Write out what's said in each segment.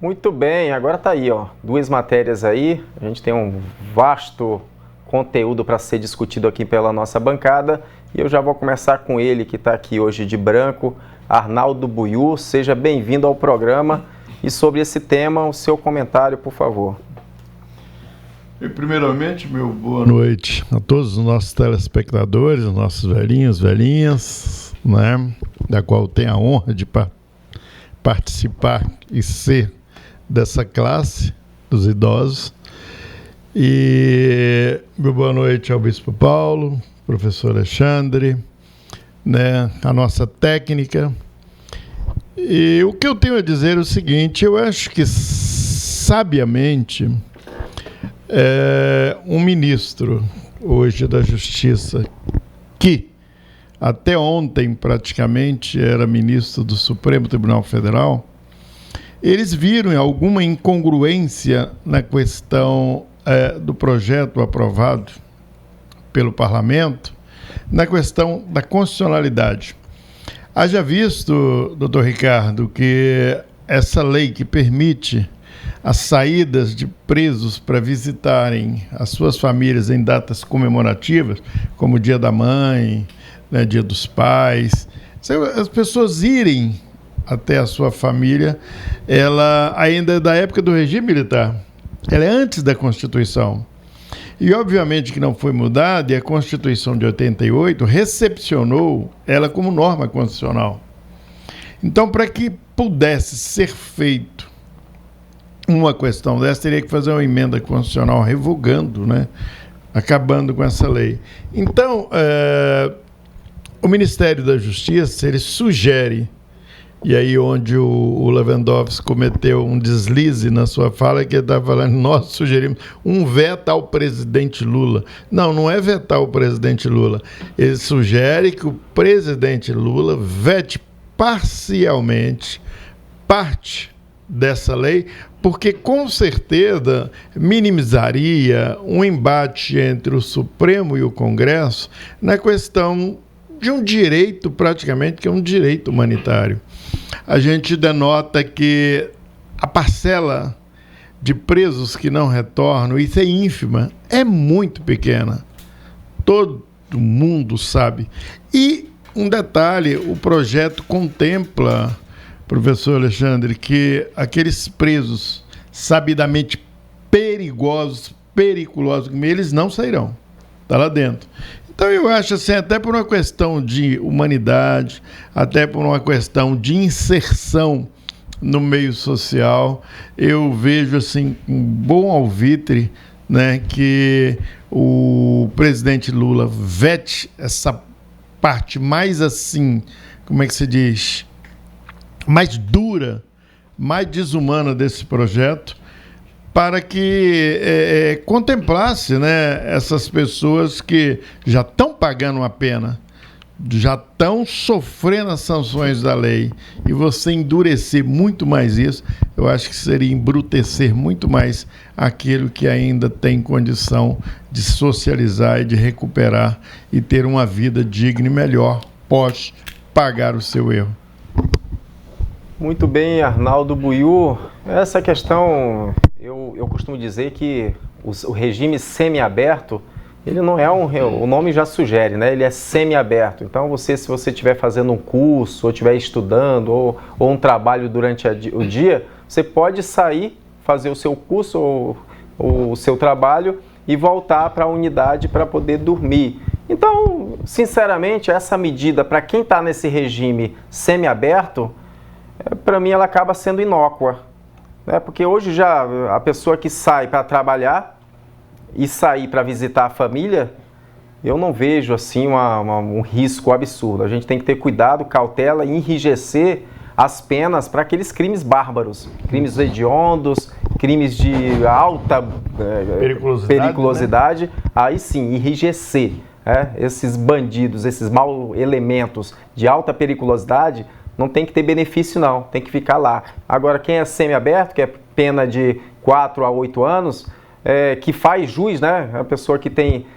Muito bem, agora tá aí, ó, duas matérias aí, a gente tem um vasto conteúdo para ser discutido aqui pela nossa bancada e eu já vou começar com ele que está aqui hoje de branco, Arnaldo Buiú, seja bem-vindo ao programa e sobre esse tema, o seu comentário, por favor. E primeiramente, meu boa noite a todos os nossos telespectadores, os nossos velhinhos, velhinhas, né, da qual tenho a honra de participar e ser dessa classe dos idosos. E meu boa noite ao Bispo Paulo, professor Alexandre, né, a nossa técnica. E o que eu tenho a dizer é o seguinte: eu acho que sabiamente um ministro hoje da Justiça, que até ontem praticamente era ministro do Supremo Tribunal Federal, eles viram alguma incongruência na questão do projeto aprovado pelo Parlamento, na questão da constitucionalidade. Haja visto, doutor Ricardo, que essa lei que permite as saídas de presos para visitarem as suas famílias em datas comemorativas, como o Dia da Mãe, né, Dia dos Pais, as pessoas irem até a sua família, ela ainda é da época do regime militar, ela é antes da Constituição. E obviamente que não foi mudada, e a Constituição de 88 recepcionou ela como norma constitucional. Então, para que pudesse ser feito uma questão dessa, teria que fazer uma emenda constitucional revogando, né, acabando com essa lei. Então, o Ministério da Justiça, ele sugere, e aí onde o Lewandowski cometeu um deslize na sua fala, que ele estava falando, nós sugerimos um veto ao presidente Lula. Não, não é vetar o presidente Lula. Ele sugere que o presidente Lula vete parcialmente parte dessa lei, porque com certeza minimizaria um embate entre o Supremo e o Congresso na questão de um direito, praticamente, que é um direito humanitário. A gente denota que a parcela de presos que não retornam, isso é ínfima, é muito pequena. Todo mundo sabe. E um detalhe, o projeto contempla, professor Alexandre, que aqueles presos sabidamente periculosos, eles não sairão. Está lá dentro. Então eu acho assim, até por uma questão de humanidade, até por uma questão de inserção no meio social, eu vejo assim com bom alvitre, né, que o presidente Lula vete essa parte mais assim, como é que se diz, mais dura, mais desumana desse projeto, para que contemplasse, né, essas pessoas que já estão pagando uma pena, já estão sofrendo as sanções da lei, e você endurecer muito mais isso, eu acho que seria embrutecer muito mais aquele que ainda tem condição de socializar e de recuperar e ter uma vida digna e melhor pós pagar o seu erro. Muito bem, Arnaldo Buiú. Essa questão, eu costumo dizer que o regime semiaberto, ele não é o nome já sugere, né? Ele é semiaberto. Então, se você estiver fazendo um curso, ou estiver estudando, ou um trabalho durante o dia, você pode sair, fazer o seu curso ou o seu trabalho e voltar para a unidade para poder dormir. Então, sinceramente, essa medida, para quem está nesse regime semiaberto, para mim ela acaba sendo inócua, né? Porque hoje já a pessoa que sai para trabalhar e sair para visitar a família, eu não vejo assim um risco absurdo. A gente tem que ter cuidado, cautela e enrijecer as penas para aqueles crimes bárbaros, crimes hediondos, crimes de alta periculosidade, né? Aí sim, enrijecer, esses bandidos, esses maus elementos de alta periculosidade. Não tem que ter benefício, não. Tem que ficar lá. Agora, quem é semiaberto, que é pena de 4 a 8 anos, que faz jus, né? A pessoa que tem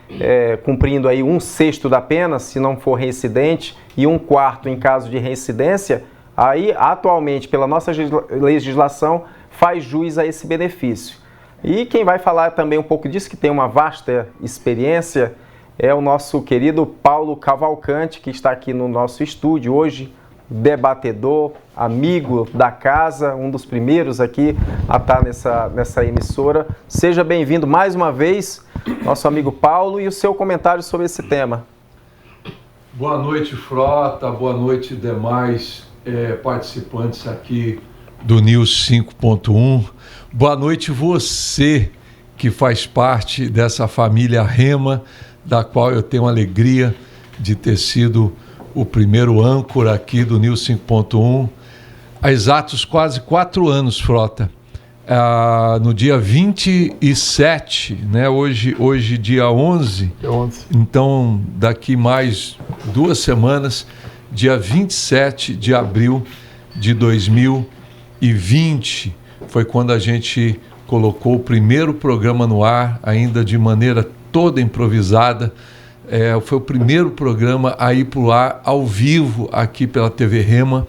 cumprindo aí 1/6 da pena, se não for reincidente, e 1/4 em caso de reincidência, aí, atualmente, pela nossa legislação, faz jus a esse benefício. E quem vai falar também um pouco disso, que tem uma vasta experiência, é o nosso querido Paulo Cavalcante, que está aqui no nosso estúdio hoje, debatedor, amigo da casa, um dos primeiros aqui a estar nessa emissora. Seja bem-vindo mais uma vez, nosso amigo Paulo, e o seu comentário sobre esse tema. Boa noite, Frota, boa noite, demais participantes aqui do News 5.1. Boa noite você que faz parte dessa família Rema, da qual eu tenho a alegria de ter sido o primeiro âncora aqui do News 5.1, há exatos quase 4 anos, Frota. No dia 27, né? Hoje dia 11, então daqui mais 2 semanas, dia 27 de abril de 2020, foi quando a gente colocou o primeiro programa no ar, ainda de maneira toda improvisada. Foi o primeiro programa a ir para o ar ao vivo aqui pela TV Rema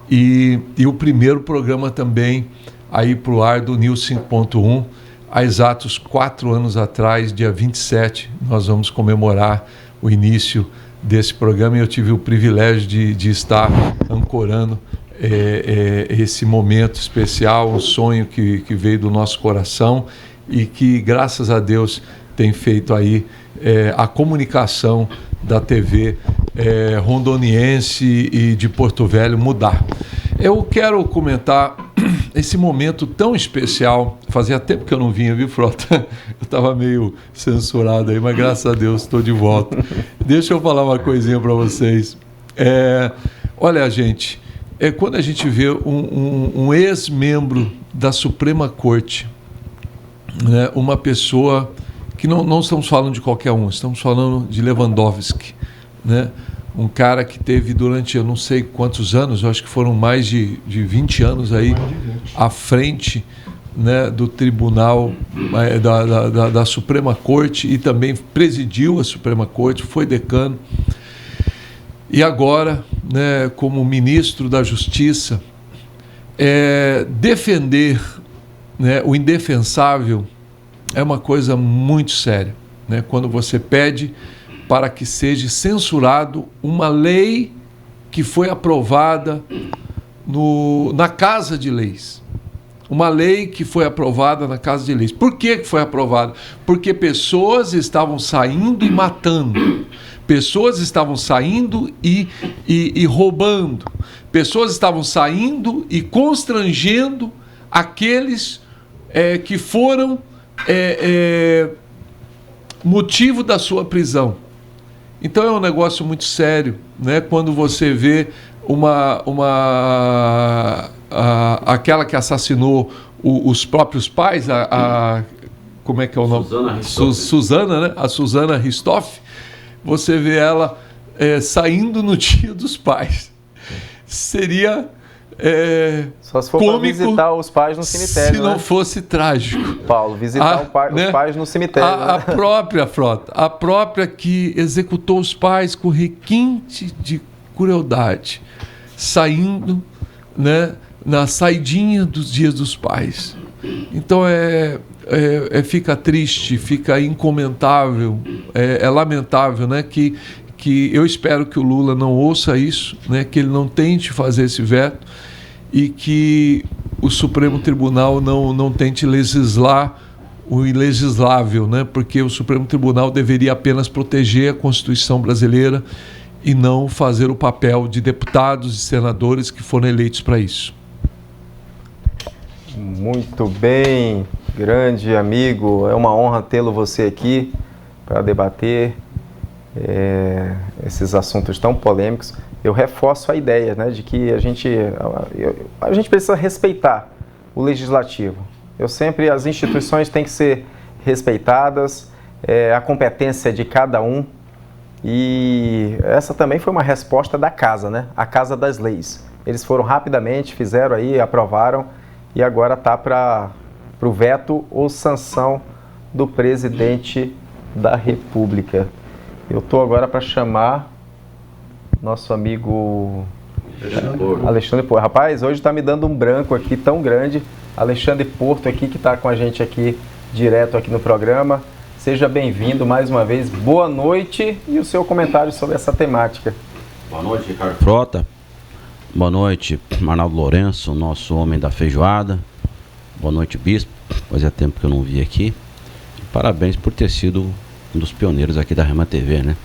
e o primeiro programa também a ir para o ar do News 5.1. Há exatos 4 anos atrás, dia 27, nós vamos comemorar o início desse programa e eu tive o privilégio de estar ancorando esse momento especial, um sonho que veio do nosso coração e que, graças a Deus, tem feito aí a comunicação da TV rondoniense e de Porto Velho mudar. Eu quero comentar esse momento tão especial. Fazia tempo que eu não vinha, viu, Frota? Eu estava meio censurado aí, mas graças a Deus estou de volta. Deixa eu falar uma coisinha para vocês. Olha, gente, quando a gente vê um ex-membro da Suprema Corte, né, uma pessoa que não estamos falando de qualquer um, estamos falando de Lewandowski, né? Um cara que teve durante eu não sei quantos anos, eu acho que foram mais de 20 anos aí à frente, né, do Tribunal da Suprema Corte e também presidiu a Suprema Corte, foi decano. E agora, né, como ministro da Justiça, defender, né, o indefensável é uma coisa muito séria, né? Quando você pede para que seja censurado uma lei que foi aprovada na Casa de Leis. Uma lei que foi aprovada na Casa de Leis. Por que foi aprovada? Porque pessoas estavam saindo e matando. Pessoas estavam saindo e roubando. Pessoas estavam saindo e constrangendo aqueles que foram motivo da sua prisão. Então é um negócio muito sério, né? Quando você vê aquela que assassinou os próprios pais, como é que é o nome? Suzana, né? A Suzana Ristoff, você vê ela saindo no Dia dos Pais. Seria só se for para visitar os pais no cemitério, se não fosse trágico. Paulo, visitar os pais no cemitério. A própria Frota, a própria que executou os pais com requinte de crueldade, saindo, né, na saidinha dos Dias dos Pais. Então fica triste, fica incomentável, é lamentável, né, que eu espero que o Lula não ouça isso, né, que ele não tente fazer esse veto e que o Supremo Tribunal não tente legislar o ilegislável, né, porque o Supremo Tribunal deveria apenas proteger a Constituição brasileira e não fazer o papel de deputados e senadores que foram eleitos para isso. Muito bem, grande amigo, é uma honra tê-lo você aqui para debater esses assuntos tão polêmicos. Eu reforço a ideia, né, de que a gente precisa respeitar o legislativo. As instituições têm que ser respeitadas, a competência de cada um, e essa também foi uma resposta da Casa, né, a Casa das Leis. Eles foram rapidamente, fizeram aí, aprovaram, e agora está para o veto ou sanção do presidente da República. Eu estou agora para chamar nosso amigo Alexandre Porra. Rapaz, hoje está me dando um branco aqui tão grande. Alexandre Porto aqui, que está com a gente aqui, direto aqui no programa. Seja bem-vindo mais uma vez. Boa noite e o seu comentário sobre essa temática. Boa noite, Ricardo Frota. Boa noite, Arnaldo Lourenço, nosso homem da feijoada. Boa noite, Bispo. Fazia tempo que eu não vi aqui. E parabéns por ter sido um dos pioneiros aqui da Rema TV, né?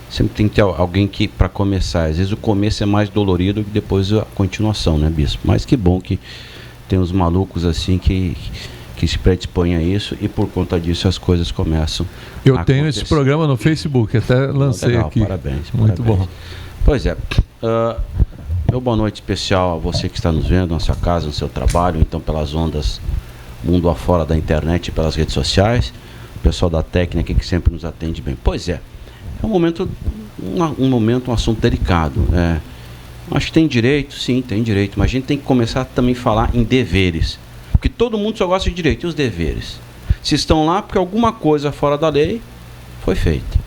Sempre tem que ter alguém que, para começar, às vezes o começo é mais dolorido que depois a continuação, né, Bispo? Mas que bom que tem uns malucos assim que se predispõem a isso e por conta disso as coisas começam Eu a tenho acontecer. esse programa no Facebook, até lancei Legal, aqui. Parabéns. Muito parabéns. bom. Pois é. Meu boa noite especial a você que está nos vendo na sua casa, no seu trabalho, então pelas ondas mundo afora da internet e pelas redes sociais. O pessoal da técnica que sempre nos atende bem. Pois é. É um momento, um assunto delicado. Acho que tem direito, sim, tem direito, mas a gente tem que começar também a falar em deveres. Porque todo mundo só gosta de direito, e os deveres? Se estão lá porque alguma coisa fora da lei foi feita.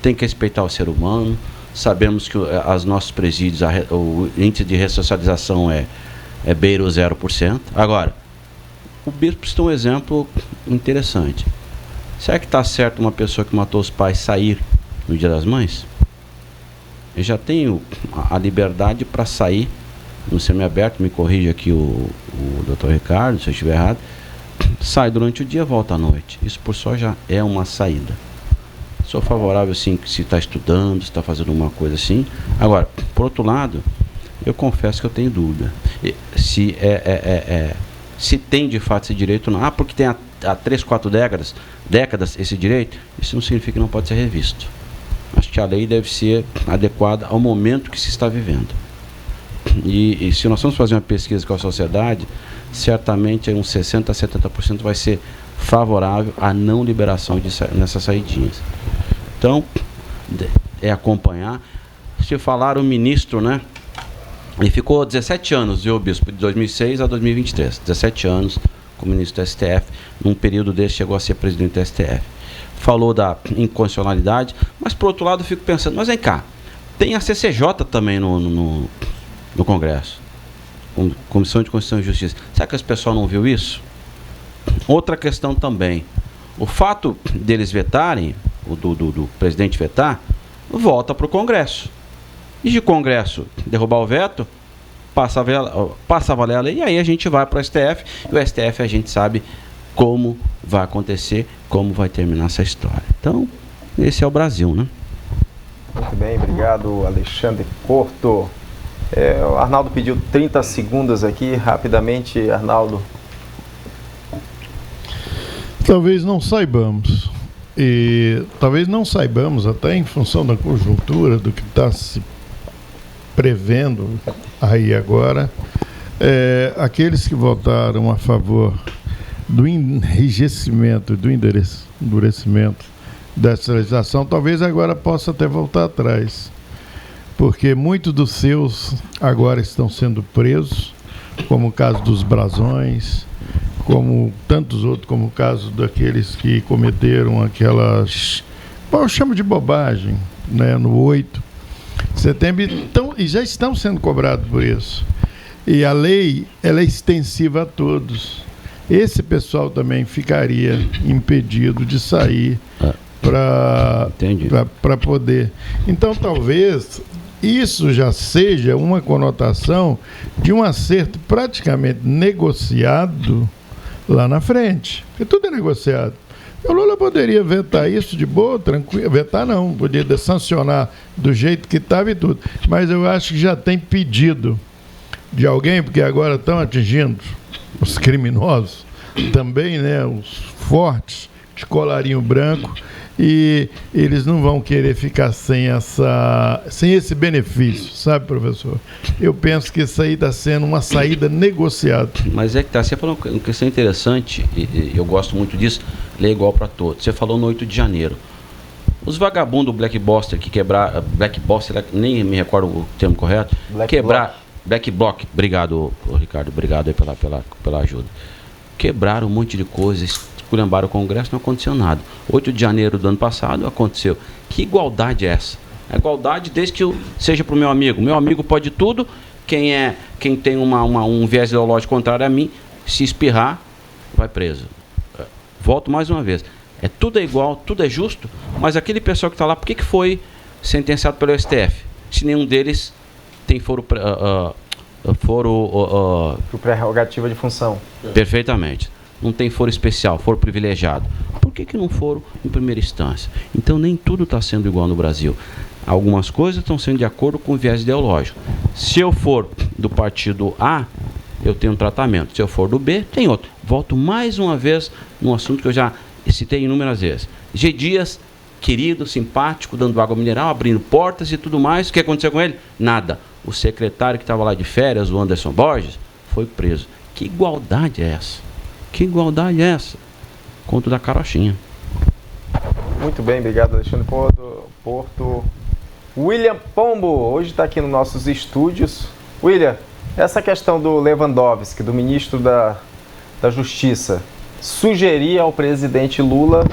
Tem que respeitar o ser humano. Sabemos que os nossos presídios, o índice de ressocialização é beira o 0%. Agora, o bispo citou um exemplo interessante. Será que está certo uma pessoa que matou os pais sair no Dia das Mães? Eu já tenho a liberdade para sair no semiaberto, me corrige aqui o Dr. Ricardo, se eu estiver errado. Sai durante o dia, volta à noite. Isso por só já é uma saída. Sou favorável, sim, se está estudando, se está fazendo uma coisa assim. Agora, por outro lado, eu confesso que eu tenho dúvida. Se tem de fato esse direito ou não. Porque tem há 3, 4 décadas esse direito, isso não significa que não pode ser revisto. Acho que a lei deve ser adequada ao momento que se está vivendo. E se nós vamos fazer uma pesquisa com a sociedade, certamente uns 60% a 70% vai ser favorável à não liberação nessas saidinhas. Então, é acompanhar. Se falar o ministro, né? Ele ficou 17 anos, viu, Bispo? De 2006 a 2023. 17 anos como ministro do STF. Num período desse chegou a ser presidente do STF. Falou da inconstitucionalidade, mas por outro lado eu fico pensando, mas vem cá, tem a CCJ também no Congresso, Comissão de Constituição e Justiça. Será que esse pessoal não viu isso? Outra questão também, o fato deles vetarem, do presidente vetar, volta para o Congresso. E de Congresso derrubar o veto, passa a valer a lei, e aí a gente vai para o STF, e o STF a gente sabe como vai acontecer, como vai terminar essa história. Então, esse é o Brasil, né? Muito bem, obrigado, Alexandre Porto. O Arnaldo pediu 30 segundos aqui, rapidamente, Arnaldo. Talvez não saibamos. E talvez não saibamos, até em função da conjuntura, do que está se prevendo aí agora, aqueles que votaram a favor do enrijecimento, do endurecimento dessa legislação, talvez agora possa até voltar atrás, porque muitos dos seus agora estão sendo presos, como o caso dos brasões, como tantos outros, como o caso daqueles que cometeram aquelas, eu chamo de bobagem, né, no 8 de setembro, e já estão sendo cobrados por isso. E a lei, ela é extensiva a todos. Esse pessoal também ficaria impedido de sair para poder. Então, talvez isso já seja uma conotação de um acerto praticamente negociado lá na frente. Porque tudo é negociado. O Lula poderia vetar isso de boa, tranquilo. Vetar não, poderia sancionar do jeito que estava e tudo. Mas eu acho que já tem pedido de alguém, porque agora estão atingindo os criminosos, também, né, os fortes, de colarinho branco, e eles não vão querer ficar sem esse benefício, sabe, professor? Eu penso que isso aí está sendo uma saída negociada. Mas é que você falou uma questão interessante, e eu gosto muito disso, lei igual para todos. Você falou no 8 de janeiro. Os vagabundos Black Boster que quebraram, Black Boster, nem me recordo o termo correto, Black Bloc, obrigado, Ricardo, obrigado aí pela ajuda. Quebraram um monte de coisas, esculhambaram o Congresso, não aconteceu nada. 8 de janeiro do ano passado aconteceu. Que igualdade é essa? A igualdade desde que seja para o meu amigo. Meu amigo pode tudo, quem tem um viés ideológico contrário a mim, Se espirrar, vai preso. Volto mais uma vez. Tudo é igual, tudo é justo, mas aquele pessoal que está lá, por que foi sentenciado pelo STF? Se nenhum deles tem foro prerrogativa de função. Perfeitamente. Não tem foro especial, foro privilegiado. Por que não foram em primeira instância? Então nem tudo está sendo igual no Brasil. Algumas coisas estão sendo de acordo com o viés ideológico. Se eu for do partido A, eu tenho um tratamento. Se eu for do B, tem outro. Volto mais uma vez num assunto que eu já citei inúmeras vezes. G. Dias, querido, simpático, dando água mineral, abrindo portas e tudo mais. O que aconteceu com ele? Nada. O secretário que estava lá de férias, o Anderson Borges, foi preso. Que igualdade é essa? Que igualdade é essa? Conto da carochinha. Muito bem, obrigado, Alexandre Porto. William Pombo, hoje está aqui nos nossos estúdios. William, essa questão do Lewandowski, do ministro da Justiça, sugeria ao presidente Lula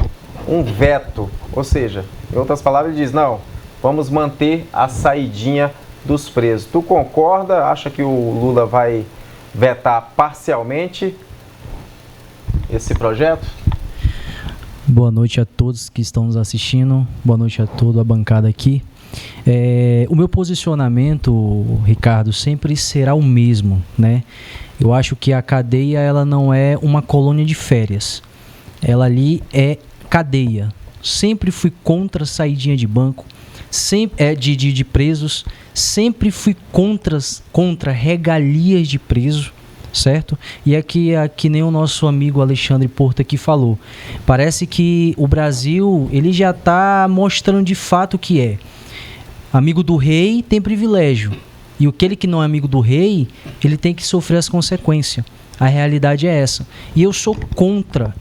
um veto. Ou seja, em outras palavras, ele diz, não, vamos manter a saidinha dos presos. Tu concorda? Acha que o Lula vai vetar parcialmente esse projeto? Boa noite a todos que estão nos assistindo. Boa noite a toda a bancada aqui. O meu posicionamento, Ricardo, sempre será o mesmo, né? Eu acho que a cadeia, ela não é uma colônia de férias. Ela ali é cadeia. Sempre fui contra saidinha de banco, de presos. Sempre fui contra regalias de preso, certo? E aqui que nem o nosso amigo Alexandre Porto aqui falou. Parece que o Brasil, ele já está mostrando de fato o que é. Amigo do rei tem privilégio. E aquele que não é amigo do rei, ele tem que sofrer as consequências. A realidade é essa. E eu sou contra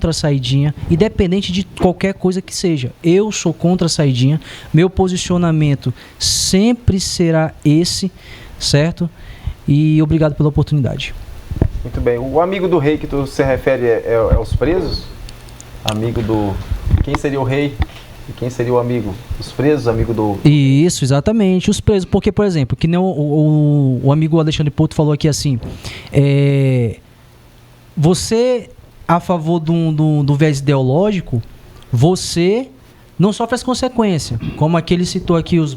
a saidinha, independente de qualquer coisa que seja. Eu sou contra a saidinha. Meu posicionamento sempre será esse, certo? E obrigado pela oportunidade. Muito bem. O amigo do rei que tu se refere é os presos? Amigo do... Quem seria o rei? E quem seria o amigo? Os presos, amigo do... Isso, exatamente, os presos. Porque, por exemplo, que nem o amigo Alexandre Porto falou aqui assim, você, a favor do viés ideológico, você não sofre as consequências. Como aquele citou aqui, os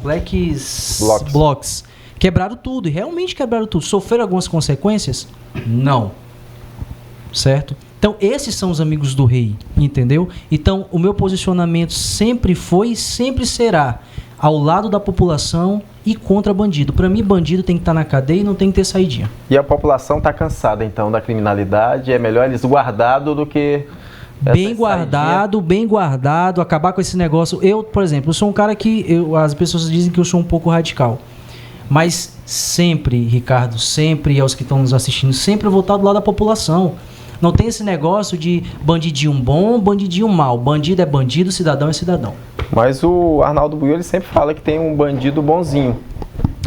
Blocs. Quebraram tudo, e realmente quebraram tudo. Sofreram algumas consequências? Não. Certo? Então, esses são os amigos do rei, entendeu? Então, o meu posicionamento sempre foi e sempre será ao lado da população e contra bandido. Para mim, bandido tem que estar na cadeia e não tem que ter saidinha. E a população está cansada, então, da criminalidade? É melhor eles guardado do que... Bem guardado, acabar com esse negócio. Eu, por exemplo, eu sou um cara que... as pessoas dizem que eu sou um pouco radical. Mas sempre, Ricardo, sempre, aos que estão nos assistindo, sempre eu vou estar do lado da população. Não tem esse negócio de bandidinho bom, bandidinho mal. Bandido é bandido, cidadão é cidadão. Mas o Arnaldo Buiu, ele sempre fala que tem um bandido bonzinho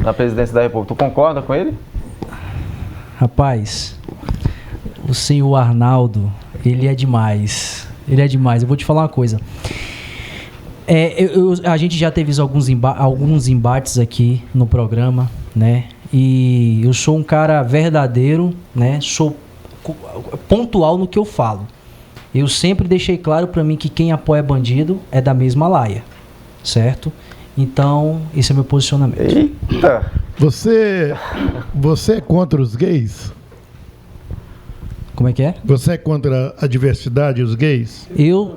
na presidência da República. Tu concorda com ele? Rapaz, o senhor Arnaldo, ele é demais. Ele é demais. Eu vou te falar uma coisa. A gente já teve alguns embates aqui no programa, né? E eu sou um cara verdadeiro, né? Sou pontual no que eu falo. Eu sempre deixei claro para mim que quem apoia bandido é da mesma laia, certo? Então, esse é meu posicionamento. Eita! Você é contra os gays? Como é que é? Você é contra a diversidade, os gays? Eu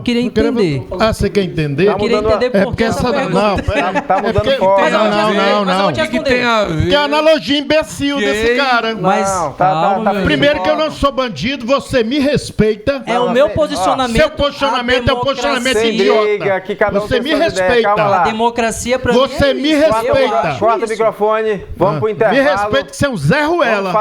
queria entender. Você quer entender? Eu queria entender por que essa pergunta. Tá mudando fora. Não. Que tem a ver? Que analogia imbecil desse cara. Mas, primeiro que eu não sou bandido, você me respeita. É o meu posicionamento. Seu posicionamento é um posicionamento idiota. Você me respeita. A democracia pra mim Você me respeita. Corta o microfone. Vamos pro intervalo. Me respeita que você é um Zé Ruela.